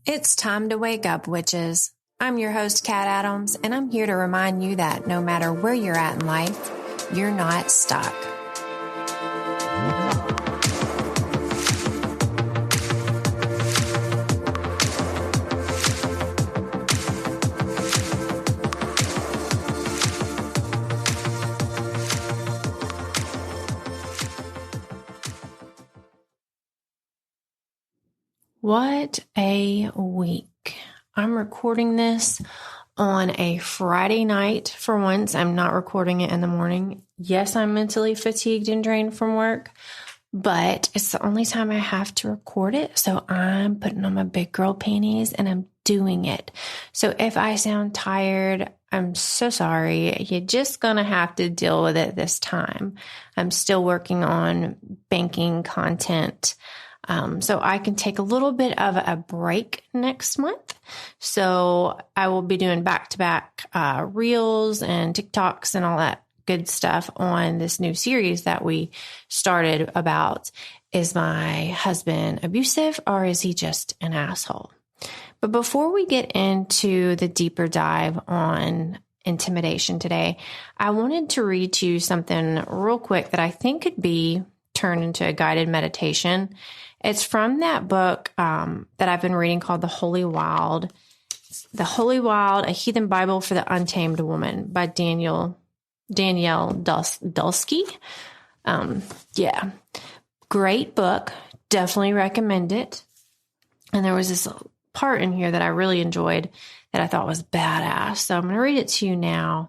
It's time to wake up, witches. I'm your host, Kat Adams, and I'm here to remind you that no matter where you're at in life, you're not stuck. What a week. I'm recording this on a Friday night for once. I'm not recording it in the morning. Yes, I'm mentally fatigued and drained from work, but it's the only time I have to record it. So I'm putting on my big girl panties and I'm doing it. So if I sound tired, I'm so sorry. You're just going to have to deal with it this time. I'm still working on banking content. So I can take a little bit of a break next month. So I will be doing back-to-back reels and TikToks and all that good stuff on this new series that we started about, is my husband abusive or is he just an asshole? But before we get into the deeper dive on intimidation today, I wanted to read to you something real quick that I think could be turned into a guided meditation. It's from that book that I've been reading called The Holy Wild, A Heathen Bible for the Untamed Woman by Danielle Dulski. Yeah, great book. Definitely recommend it. And there was this part in here that I really enjoyed that I thought was badass. So I'm going to read it to you now,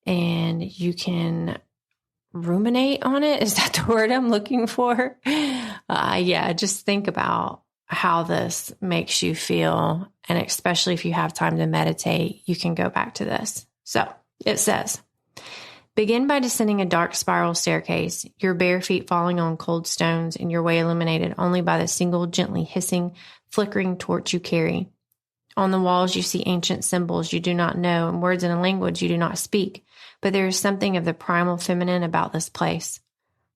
and you can ruminate on it. Is that the word I'm looking for? Just think about how this makes you feel. And especially if you have time to meditate, you can go back to this. So it says, begin by descending a dark spiral staircase, your bare feet falling on cold stones and your way illuminated only by the single gently hissing, flickering torch you carry. On the walls, you see ancient symbols you do not know and words in a language you do not speak, but there is something of the primal feminine about this place.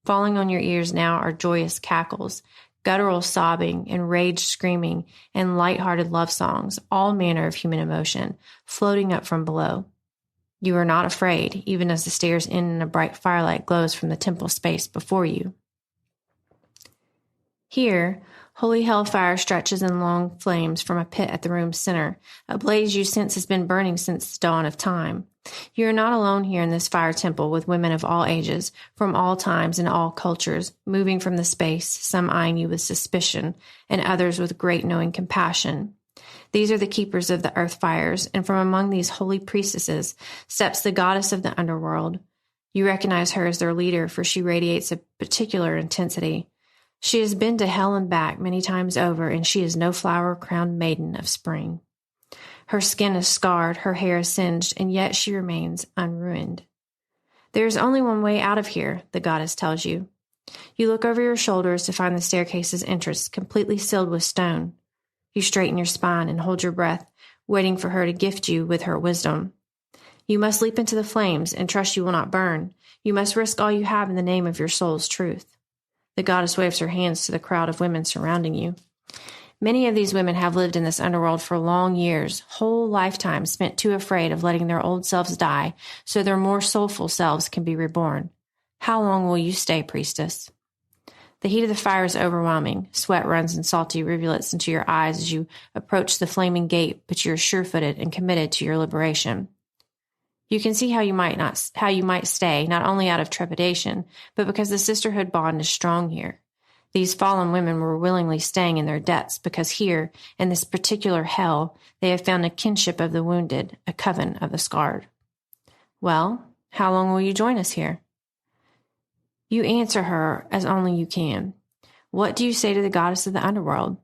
Falling on your ears now are joyous cackles, guttural sobbing, enraged screaming, and light-hearted love songs, all manner of human emotion, floating up from below. You are not afraid, even as the stairs end and a bright firelight glows from the temple space before you. Here, holy hellfire stretches in long flames from a pit at the room's center, a blaze you sense has been burning since the dawn of time. You are not alone here in this fire temple with women of all ages, from all times and all cultures, moving from the space, some eyeing you with suspicion, and others with great knowing compassion. These are the keepers of the earth fires, and from among these holy priestesses steps the goddess of the underworld. You recognize her as their leader, for she radiates a particular intensity. She has been to hell and back many times over, and she is no flower-crowned maiden of spring. Her skin is scarred, her hair is singed, and yet she remains unruined. There is only one way out of here, the goddess tells you. You look over your shoulders to find the staircase's entrance completely sealed with stone. You straighten your spine and hold your breath, waiting for her to gift you with her wisdom. You must leap into the flames and trust you will not burn. You must risk all you have in the name of your soul's truth. The goddess waves her hands to the crowd of women surrounding you. Many of these women have lived in this underworld for long years, whole lifetimes spent too afraid of letting their old selves die so their more soulful selves can be reborn. How long will you stay, priestess? The heat of the fire is overwhelming. Sweat runs in salty rivulets into your eyes as you approach the flaming gate, but you are sure-footed and committed to your liberation. You can see how you might stay, not only out of trepidation, but because the sisterhood bond is strong here. These fallen women were willingly staying in their debts because here, in this particular hell, they have found a kinship of the wounded, a coven of the scarred. Well, how long will you join us here? You answer her as only you can. What do you say to the goddess of the underworld?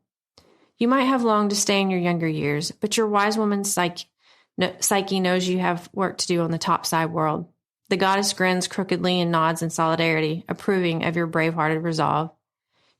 You might have longed to stay in your younger years, but your wise woman's psyche knows you have work to do on the topside world. The goddess grins crookedly and nods in solidarity, approving of your brave-hearted resolve.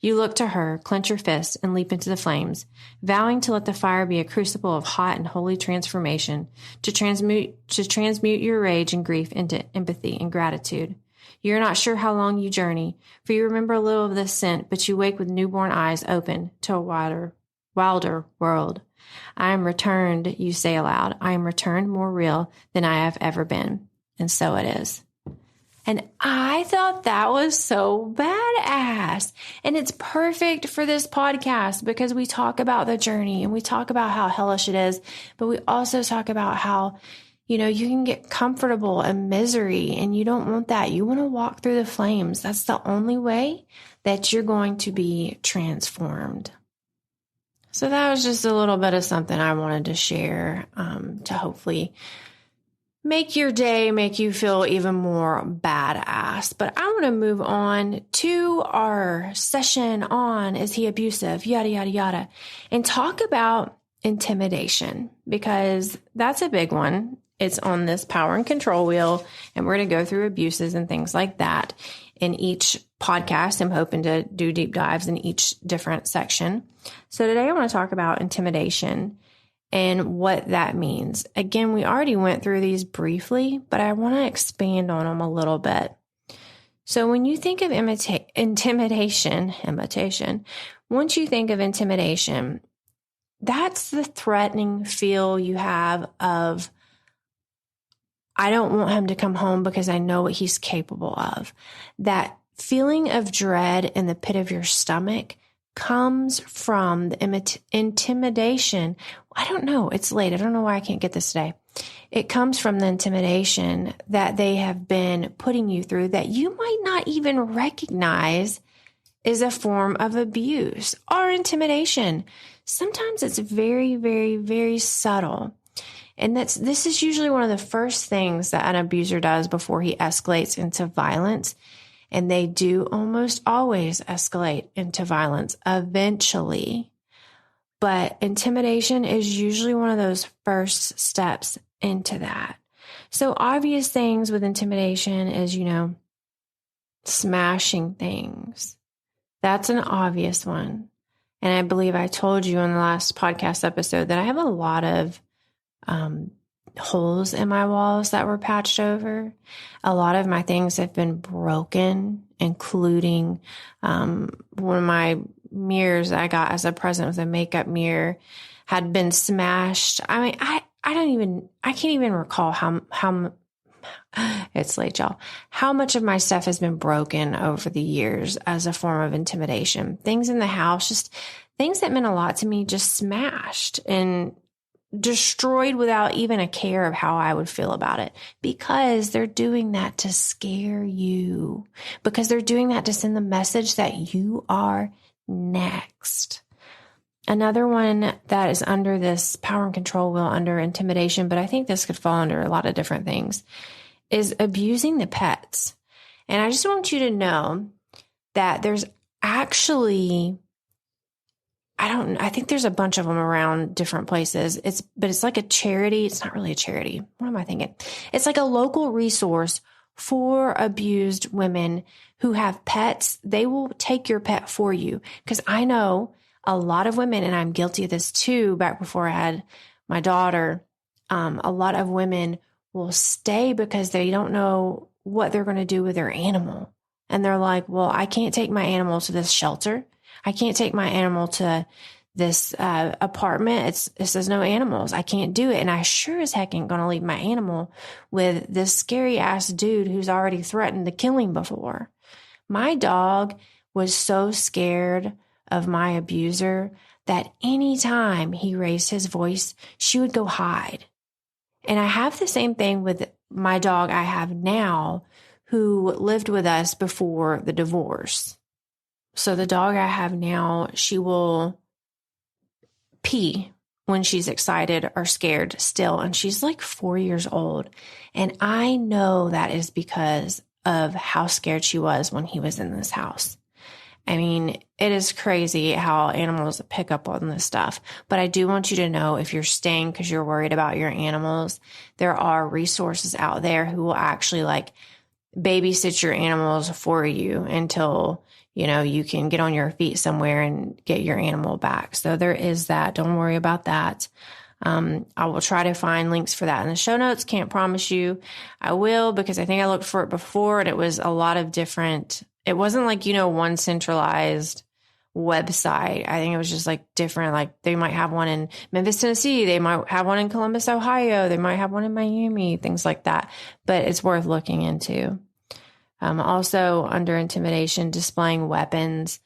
You look to her, clench your fists, and leap into the flames, vowing to let the fire be a crucible of hot and holy transformation, to transmute your rage and grief into empathy and gratitude. You are not sure how long you journey, for you remember a little of this scent, but you wake with newborn eyes open to a wider wilder world. I am returned, you say aloud. I am returned more real than I have ever been. And so it is. And I thought that was so badass. And it's perfect for this podcast because we talk about the journey and we talk about how hellish it is, but we also talk about how, you can get comfortable in misery and you don't want that. You want to walk through the flames. That's the only way that you're going to be transformed. So that was just a little bit of something I wanted to share to hopefully make your day, make you feel even more badass. But I want to move on to our session on, is he abusive? Yada, yada, yada. And talk about intimidation because that's a big one. It's on this power and control wheel. And we're going to go through abuses and things like that in each podcast. I'm hoping to do deep dives in each different section. So today I want to talk about intimidation and what that means. Again, we already went through these briefly, but I want to expand on them a little bit. So when you think of intimidation, once you think of intimidation, that's the threatening feel you have of, I don't want him to come home because I know what he's capable of. That feeling of dread in the pit of your stomach comes from the intimidation. I don't know. It's late. I don't know why I can't get this today. It comes from the intimidation that they have been putting you through that you might not even recognize is a form of abuse or intimidation. Sometimes it's very, very, very subtle. And this is usually one of the first things that an abuser does before he escalates into violence. And they do almost always escalate into violence eventually. But intimidation is usually one of those first steps into that. So obvious things with intimidation is, smashing things. That's an obvious one. And I believe I told you in the last podcast episode that I have a lot of holes in my walls that were patched over. A lot of my things have been broken, including one of my mirrors I got as a present with a makeup mirror had been smashed. I mean, I can't even recall how it's late, y'all, how much of my stuff has been broken over the years as a form of intimidation. Things in the house, just things that meant a lot to me, just smashed and destroyed without even a care of how I would feel about it, because they're doing that to scare you, because they're doing that to send the message that you are next. Another one that is under this power and control wheel under intimidation, but I think this could fall under a lot of different things, is abusing the pets. And I just want you to know that there's actually, I think there's a bunch of them around different places. But it's like a charity. It's not really a charity. What am I thinking? It's like a local resource for abused women who have pets. They will take your pet for you. Because I know a lot of women, and I'm guilty of this too, back before I had my daughter, a lot of women will stay because they don't know what they're going to do with their animal. And they're like, well, I can't take my animal to this shelter. I can't take my animal to this apartment. It says no animals. I can't do it. And I sure as heck ain't going to leave my animal with this scary ass dude who's already threatened to kill him before. My dog was so scared of my abuser that anytime he raised his voice, she would go hide. And I have the same thing with my dog I have now, who lived with us before the divorce. So the dog I have now, she will pee when she's excited or scared still. And she's like 4 years old. And I know that is because of how scared she was when he was in this house. I mean, it is crazy how animals pick up on this stuff. But I do want you to know, if you're staying because you're worried about your animals, there are resources out there who will actually like babysit your animals for you until, you can get on your feet somewhere and get your animal back. So there is that. Don't worry about that. I will try to find links for that in the show notes. Can't promise you I will, because I think I looked for it before and it was a lot of different. It wasn't like, one centralized website. I think it was just like different. Like they might have one in Memphis, Tennessee. They might have one in Columbus, Ohio. They might have one in Miami, things like that. But it's worth looking into. Also under intimidation, displaying weapons.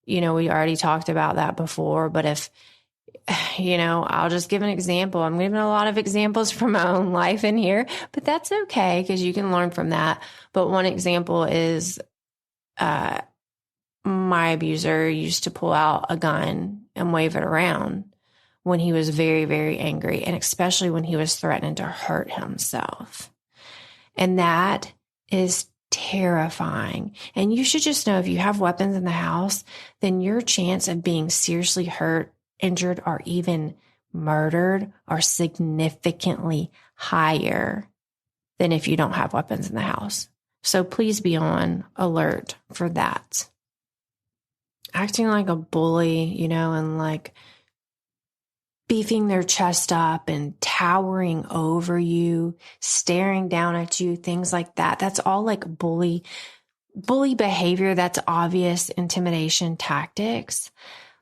We already talked about that before, but if, I'll just give an example. I'm giving a lot of examples from my own life in here, but that's okay because you can learn from that. But one example is, my abuser used to pull out a gun and wave it around when he was very, very angry, and especially when he was threatening to hurt himself. And that is terrifying. And you should just know if you have weapons in the house, then your chance of being seriously hurt, injured, or even murdered are significantly higher than if you don't have weapons in the house. So please be on alert for that. Acting like a bully, and like beefing their chest up and towering over you, staring down at you, things like that. That's all like bully behavior. That's obvious intimidation tactics.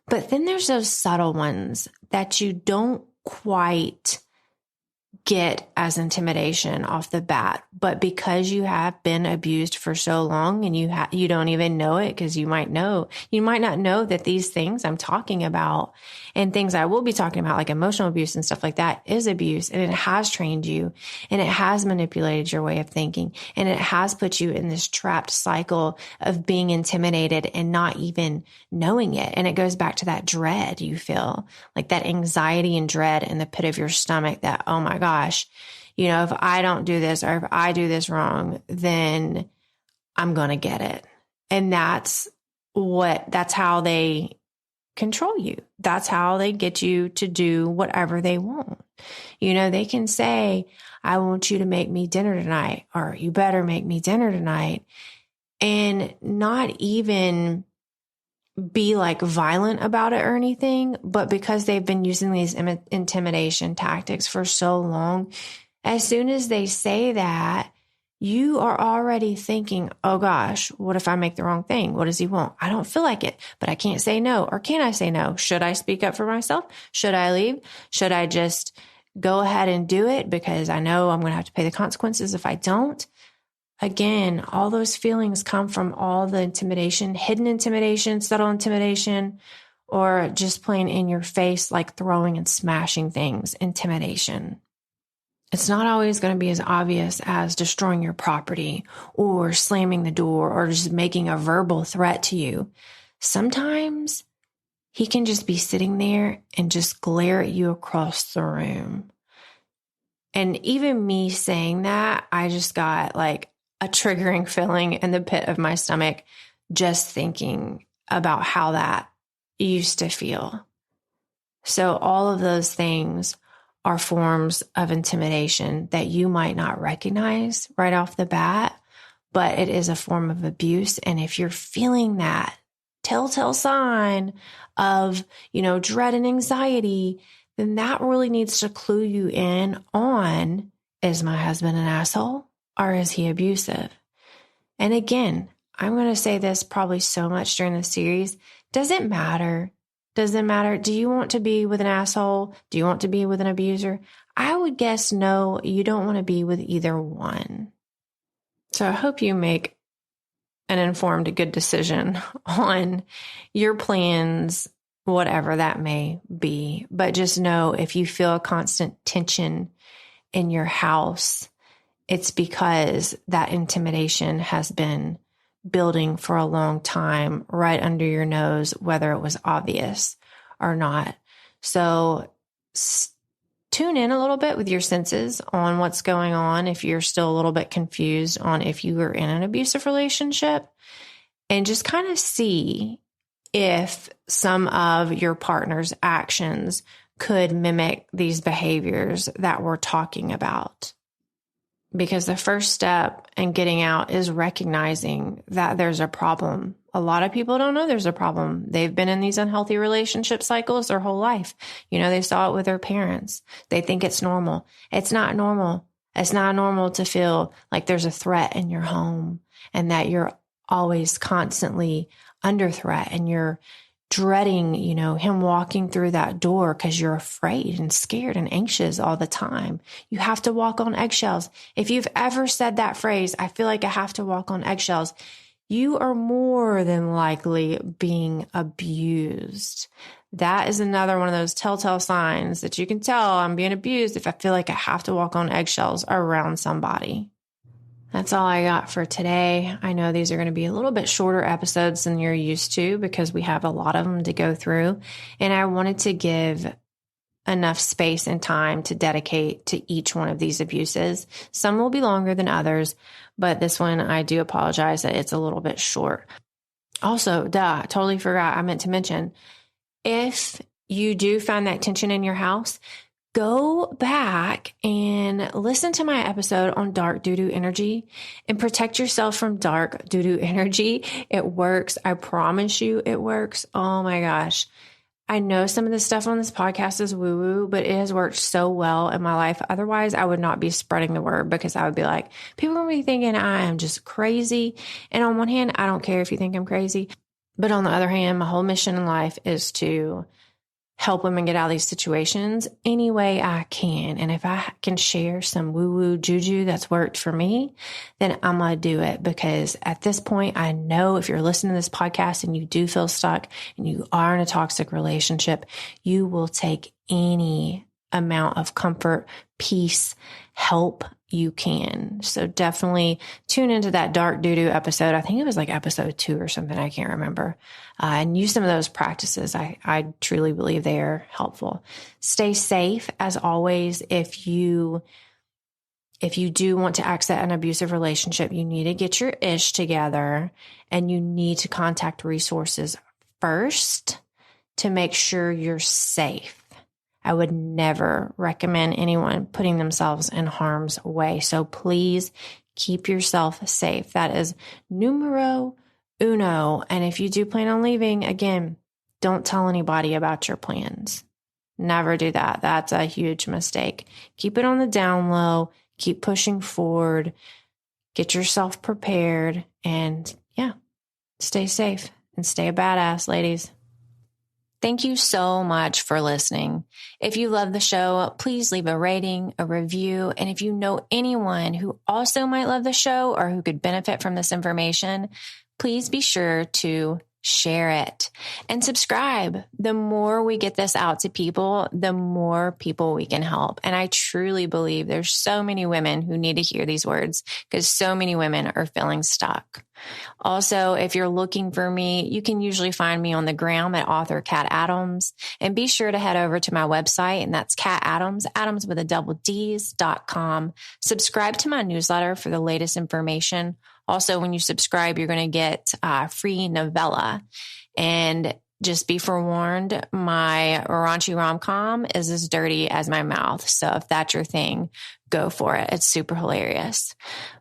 But then there's those subtle ones that you don't quite get as intimidation off the bat, but because you have been abused for so long and you don't even know it, because you might not know that these things I'm talking about and things I will be talking about, like emotional abuse and stuff like that, is abuse, and it has trained you, and it has manipulated your way of thinking, and it has put you in this trapped cycle of being intimidated and not even knowing it. And it goes back to that dread you feel, like that anxiety and dread in the pit of your stomach that, oh my gosh, if I don't do this, or if I do this wrong, then I'm going to get it. And that's how they control you. That's how they get you to do whatever they want. They can say, I want you to make me dinner tonight, or you better make me dinner tonight, and not even be like violent about it or anything, but because they've been using these intimidation tactics for so long, as soon as they say that, you are already thinking, oh gosh, what if I make the wrong thing? What does he want? I don't feel like it, but I can't say no. Or can I say no? Should I speak up for myself? Should I leave? Should I just go ahead and do it because I know I'm going to have to pay the consequences if I don't? Again, all those feelings come from all the intimidation, hidden intimidation, subtle intimidation, or just plain in your face, like throwing and smashing things, intimidation. It's not always going to be as obvious as destroying your property or slamming the door or just making a verbal threat to you. Sometimes he can just be sitting there and just glare at you across the room. And even me saying that, I just got like a triggering feeling in the pit of my stomach just thinking about how that used to feel. So all of those things are forms of intimidation that you might not recognize right off the bat, but it is a form of abuse. And if you're feeling that telltale sign of, dread and anxiety, then that really needs to clue you in on, is my husband an asshole or is he abusive? And again, I'm going to say this probably so much during the series. Does it matter? Does it matter? Do you want to be with an asshole? Do you want to be with an abuser? I would guess no, you don't want to be with either one. So I hope you make an informed, good decision on your plans, whatever that may be. But just know if you feel a constant tension in your house, it's because that intimidation has been building for a long time right under your nose, whether it was obvious or not. So tune in a little bit with your senses on what's going on if you're still a little bit confused on if you were in an abusive relationship, and just kind of see if some of your partner's actions could mimic these behaviors that we're talking about. Because the first step in getting out is recognizing that there's a problem. A lot of people don't know there's a problem. They've been in these unhealthy relationship cycles their whole life. They saw it with their parents. They think it's normal. It's not normal. It's not normal to feel like there's a threat in your home and that you're always constantly under threat and you're dreading, him walking through that door because you're afraid and scared and anxious all the time. You have to walk on eggshells. If you've ever said that phrase, I feel like I have to walk on eggshells, you are more than likely being abused. That is another one of those telltale signs that you can tell I'm being abused if I feel like I have to walk on eggshells around somebody. That's all I got for today. I know these are going to be a little bit shorter episodes than you're used to because we have a lot of them to go through. And I wanted to give enough space and time to dedicate to each one of these abuses. Some will be longer than others, but this one, I do apologize that it's a little bit short. Also, I totally forgot. I meant to mention, if you do find that tension in your house, go back and listen to my episode on dark doo-doo energy and protect yourself from dark doo-doo energy. It works. I promise you it works. Oh my gosh. I know some of the stuff on this podcast is woo-woo, but it has worked so well in my life. Otherwise, I would not be spreading the word because I would be like, people are going to be thinking I am just crazy. And on one hand, I don't care if you think I'm crazy. But on the other hand, my whole mission in life is to help women get out of these situations any way I can. And if I can share some woo-woo juju that's worked for me, then I'm going to do it, because at this point, I know if you're listening to this podcast and you do feel stuck and you are in a toxic relationship, you will take any amount of comfort, peace, help you can. So definitely tune into that dark doo-doo episode. I think it was like episode 2 or something. I can't remember. And use some of those practices. I truly believe they are helpful. Stay safe as always. If you do want to exit an abusive relationship, you need to get your ish together and you need to contact resources first to make sure you're safe. I would never recommend anyone putting themselves in harm's way. So please keep yourself safe. That is numero uno. And if you do plan on leaving, again, don't tell anybody about your plans. Never do that. That's a huge mistake. Keep it on the down low. Keep pushing forward. Get yourself prepared. And stay safe and stay a badass, ladies. Thank you so much for listening. If you love the show, please leave a rating, a review. And if you know anyone who also might love the show or who could benefit from this information, please be sure to share it and subscribe. The more we get this out to people, the more people we can help. And I truly believe there's so many women who need to hear these words because so many women are feeling stuck. Also, if you're looking for me, you can usually find me on the gram at author Kat Adams, and be sure to head over to my website, and that's Kat Adams, Adams with a double D's.com. Subscribe to my newsletter for the latest information. Also, when you subscribe, you're going to get a free novella. And just be forewarned, my raunchy rom-com is as dirty as my mouth. So if that's your thing, go for it. It's super hilarious.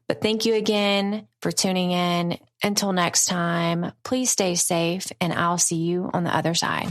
But thank you again for tuning in. Until next time, please stay safe, and I'll see you on the other side.